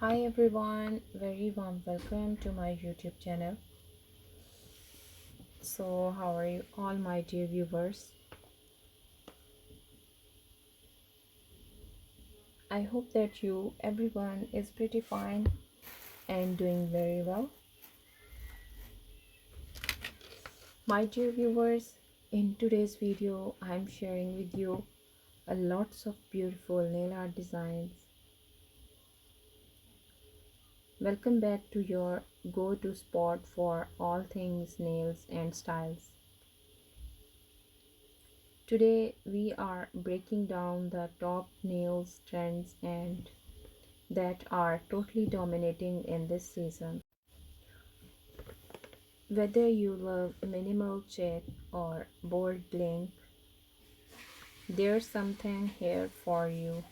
Hi everyone, very warm welcome to my YouTube channel. So, how are you all, my dear viewers? I hope that everyone, is pretty fine and doing very well. My dear viewers, in today's video, I'm sharing with you a lots of beautiful nail art designs. Welcome back to your go-to spot for all things nails and styles. Today we are breaking down the top nails trends and that are totally dominating in this season. Whether you love minimal check or bold bling, there's something here for you.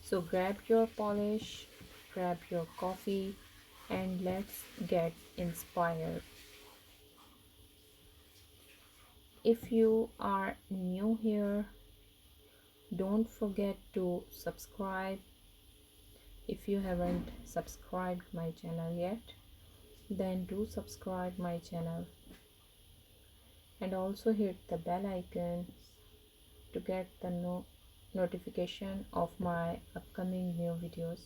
So grab your polish, grab your coffee, and let's get inspired. If you are new here, don't forget to subscribe if you haven't subscribed my channel yet. Then do subscribe my channel and also hit the bell icon to get the notification of my upcoming new videos.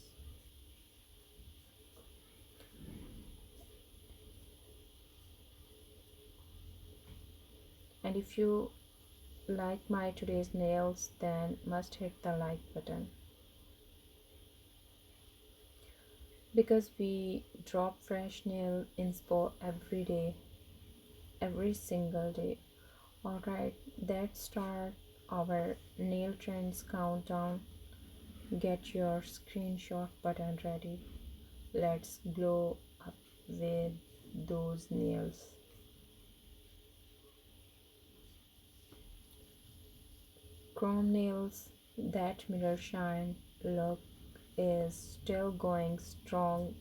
And if you like my today's nails, then must hit the like button, because we drop fresh nail inspo every day, every single day. Alright, let's start our nail trends countdown. Get your screenshot button ready. Let's glow up with those nails. Chrome nails, that mirror shine look is still going strong.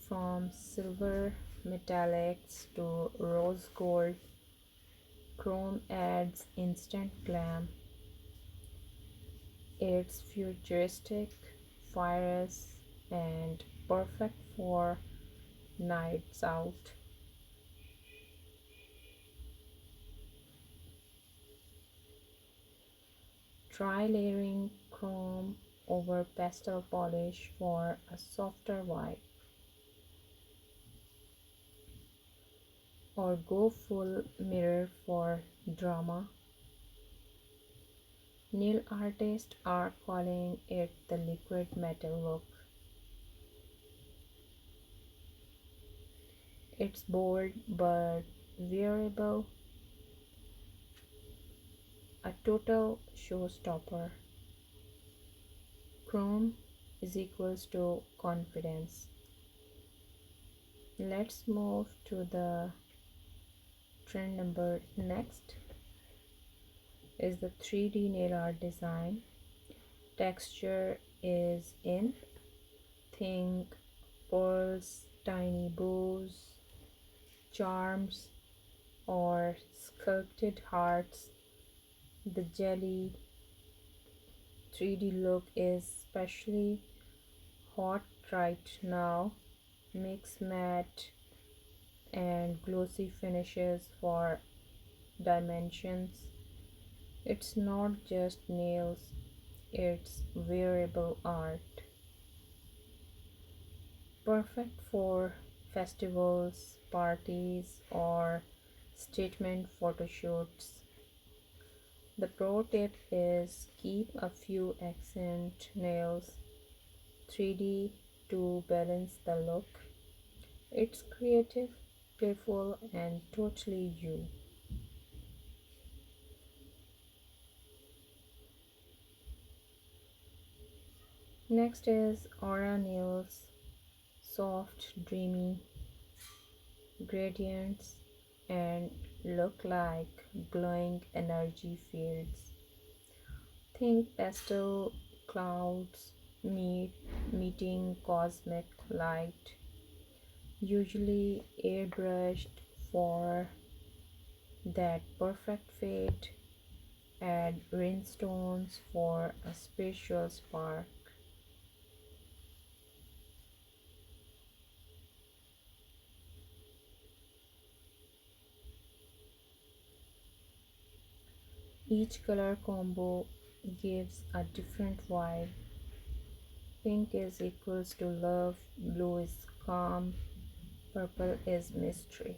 From silver metallics to rose gold, chrome adds instant glam. It's futuristic, fierce, and perfect for nights out. Try layering chrome over pastel polish for a softer vibe, or go full mirror for drama. Nail artists are calling it the liquid metal look. It's bold but wearable, a total showstopper. Chrome is equals to confidence. Let's move to the trend number next is the 3D nail art design. Texture is in. Think pearls, tiny bows, charms, or sculpted hearts. The jelly 3D look is especially hot right now. Mix matte and glossy finishes for dimensions. It's not just nails, it's wearable art. Perfect for festivals, parties, or statement photo shoots. The pro tip is keep a few accent nails 3D to balance the look. It's creative, playful, and totally you. Next is Aura Nails, soft, dreamy gradients and look like glowing energy fields. Think pastel clouds meeting cosmic light, usually airbrushed for that perfect fade. Add rhinestones for a spiritual spark. Each color combo gives a different vibe. Pink is equals to love, blue is calm, purple is mystery.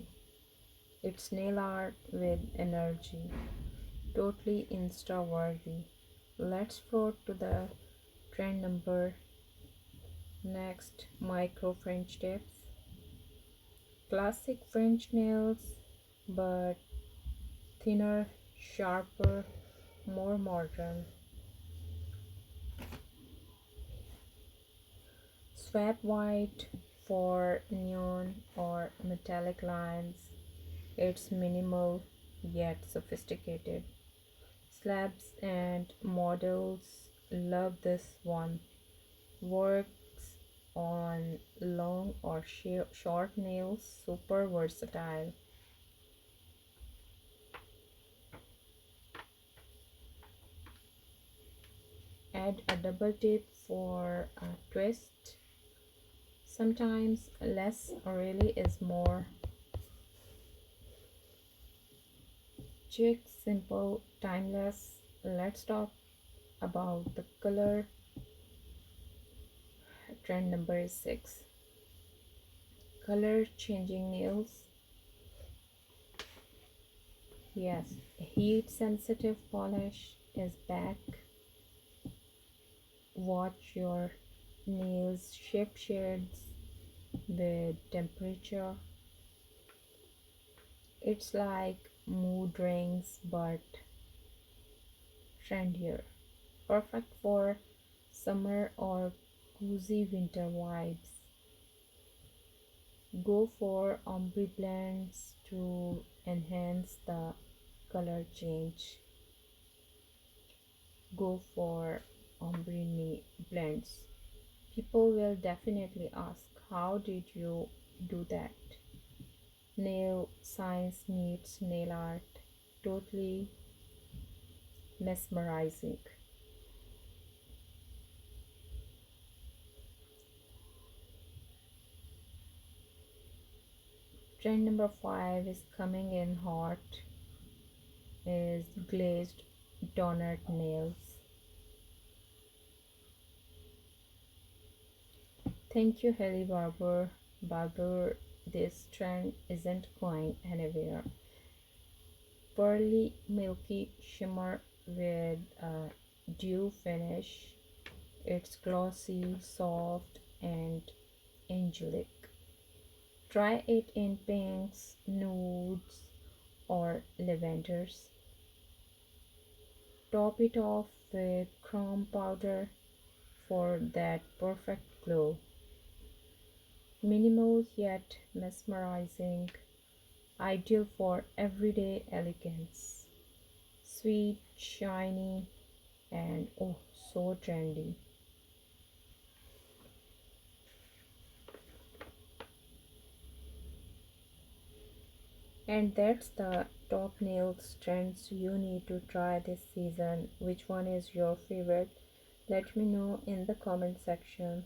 It's nail art with energy, totally insta worthy. Let's float to the trend number next, micro French tips. Classic French nails, but thinner, sharper, more modern. Swap white for neon or metallic lines. It's minimal yet sophisticated. Slabs and models love this one. Works on long or short nails, super versatile. Add a double tip for a twist. Sometimes less really is more. Chic, simple, timeless. Let's talk about the color. Trend number 6. Color changing nails. Yes, heat sensitive polish is back. Watch your nails shift shades with temperature. It's like mood rings but trendier. Perfect for summer or cozy winter vibes. Go for ombre blends to enhance the color change. Go for blends. People will definitely ask, how did you do that? Nail science meets nail art. Totally mesmerizing. Trend number 5 is coming in hot, is glazed donut nails. Thank you, Haley Barber. Barber, this trend isn't going anywhere. Pearly, milky shimmer with a dew finish. It's glossy, soft, and angelic. Try it in pinks, nudes, or lavenders. Top it off with chrome powder for that perfect glow. Minimal yet mesmerizing, ideal for everyday elegance. Sweet, shiny, and oh, so trendy. And that's the top nails trends you need to try this season. Which one is your favorite? Let me know in the comment section.